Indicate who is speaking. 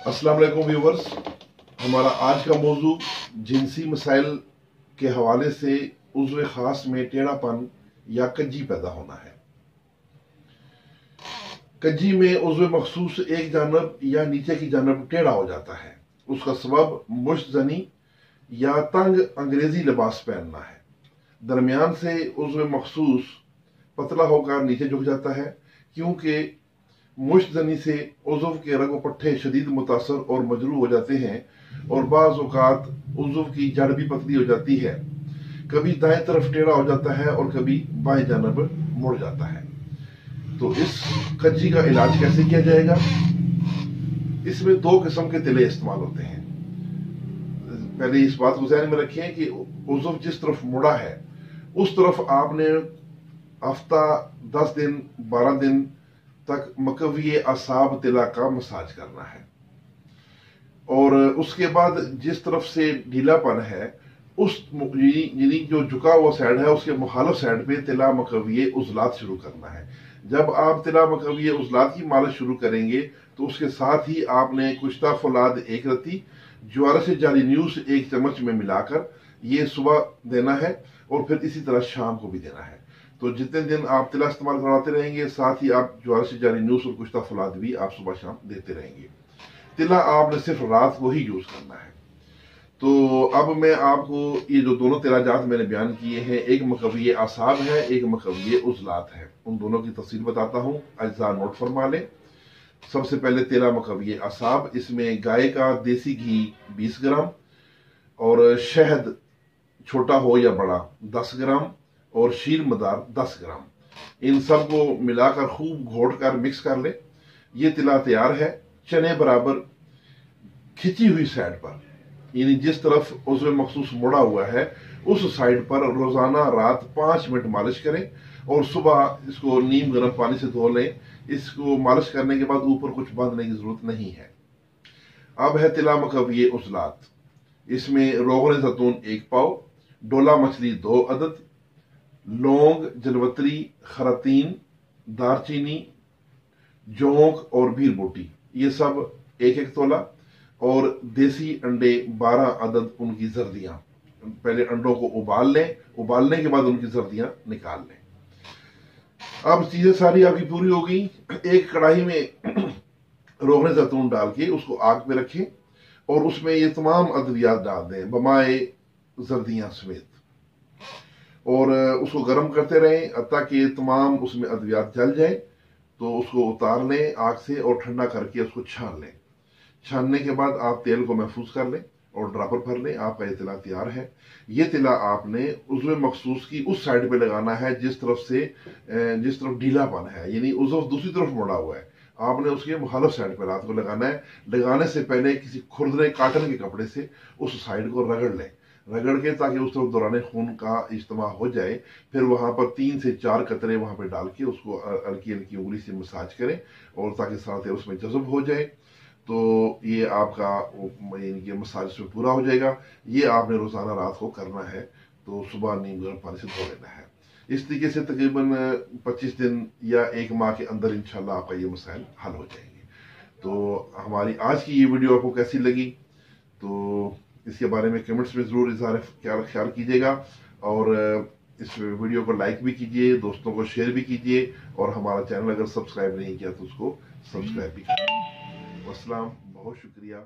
Speaker 1: अस्सलाम वालेकुम व्यूवर्स। हमारा आज का मौजू जिनसी मसाइल के हवाले से उज़्व खास में टेढ़ापन या कज्जी पैदा होना है। कज्जी में उज़्व मखसूस एक जानब या नीचे की जानब टेढ़ा हो जाता है। उसका सबब मुश्तजनी या तंग अंग्रेजी लिबास पहनना है। दरमियान से उज़्व मखसूस पतला होकर नीचे झुक जाता है, क्योंकि मुश्तजनी से उज़्व के रग पट्टे शदीद मुतासर और मजरू हो जाते हैं और बाज़ औक़ात उज़्व की जड़ भी पतली हो जाती है। कभी दाएं तरफ टेढ़ा हो जाता है और कभी बाएं जानब मुड़ जाता है। तो इस कज्जी का इलाज कैसे किया जाएगा? इसमें दो किस्म के तिले इस्तेमाल होते हैं। पहले इस बात को ध्यान में रखें कि उज़्व जिस तरफ मुड़ा है उस तरफ आपने हफ्ता 10 दिन 12 दिन तक मकवी असाब तिला का मसाज करना है, और उसके बाद जिस तरफ से ढीलापन है उस यानी जो झुका हुआ साइड है उसके मुखालिफ साइड पे तिला मकवी उज़लात शुरू करना है। जब आप तिला मकवी उज़लात की मालिश शुरू करेंगे तो उसके साथ ही आपने कुश्ता फौलाद एक रत्ती ज्वारश जाली न्यूज़ 1 चम्मच में मिलाकर ये सुबह देना है, और फिर इसी तरह शाम को भी देना है। तो जितने दिन आप तिला इस्तेमाल करवाते रहेंगे, साथ ही आप ज्वारश जाली न्यूज़ और कुश्ता फौलाद भी आप सुबह शाम देते रहेंगे। तिला आपने सिर्फ रात को ही यूज करना है। तो अब मैं आपको ये जो दोनों तिलाजात मैंने बयान किए हैं, एक मकवी आसाब है, एक मकवी उज़लात है, उन दोनों की तफसील बताता हूँ। अज्जा नोट फरमा लें। सबसे पहले तिला मकवी आसाब, इसमें गाय का देसी घी 20 ग्राम और शहद छोटा हो या बड़ा 10 ग्राम और शीर मदार 10 ग्राम, इन सब को मिलाकर खूब घोट कर मिक्स कर ले। ये तिला तैयार है। चने बराबर खिंची हुई साइड पर, यानी जिस तरफ उज़्व मखसूस मुड़ा हुआ है उस साइड पर रोजाना रात 5 मिनट मालिश करें और सुबह इसको नीम गर्म पानी से धो लें। इसको मालिश करने के बाद ऊपर कुछ बांधने की जरूरत नहीं है। अब है तिला मकवी उज़लात। इसमें रोगन जैतून 1 पाव, डोला मछली 2 अदद, लौंग, जलवत्री, खरातीन, दारचीनी, जोंक और भीर बूटी, ये सब 1-1 तोला, और देसी अंडे 12 अदद, उनकी जर्दियां। पहले अंडों को उबाल लें, उबालने के बाद उनकी जर्दियां निकाल लें। अब चीजें सारी आपकी पूरी हो गई। एक कढ़ाई में रोगन जैतून डाल के उसको आग पे रखें और उसमें ये तमाम अद्वियात डाल दें बमाए जर्दियां समेत, और उसको गर्म करते रहें ताकि तमाम उसमें अद्वियात जल जाए। तो उसको उतार लें आग से और ठंडा करके उसको छान लें। छानने के बाद आप तेल को महफूज कर लें और ड्रापर भर लें। आपका ये तिला तैयार है। ये तिला आपने उज़्व मखसूस की उस साइड पे लगाना है जिस तरफ ढीलापन है, यानी उज़्व दूसरी तरफ मुड़ा हुआ है। आपने उसके मुखालिफ साइड पर रात को लगाना है। लगाने से पहले किसी खुरदरे काटन के कपड़े से उस साइड को रगड़ लें, रगड़ के, ताकि उस तरफ दौरान खून का इज्तिमा हो जाए। फिर वहां पर 3 से 4 कतरे वहां पर डाल के उसको हल्की हल्की उंगली से मसाज करें, और ताकि सारा तेल उसमें जज़ब हो जाए। तो ये आपका ये मसाज इसमें पूरा हो जाएगा। ये आपने रोजाना रात को करना है, तो सुबह नीम गर्म पानी से धो लेना है। इस तरीके से तकरीबन 25 दिन या 1 माह के अंदर इंशाल्लाह आपका ये मसाइल हल हो जाएंगे। तो हमारी आज की ये वीडियो आपको कैसी लगी, तो इसके बारे में कमेंट्स में जरूर इज़हार ख्याल कीजिएगा, और इस वीडियो को लाइक भी कीजिए, दोस्तों को शेयर भी कीजिए, और हमारा चैनल अगर सब्सक्राइब नहीं किया तो उसको सब्सक्राइब भी कीजिए। अस्सलाम, बहुत शुक्रिया।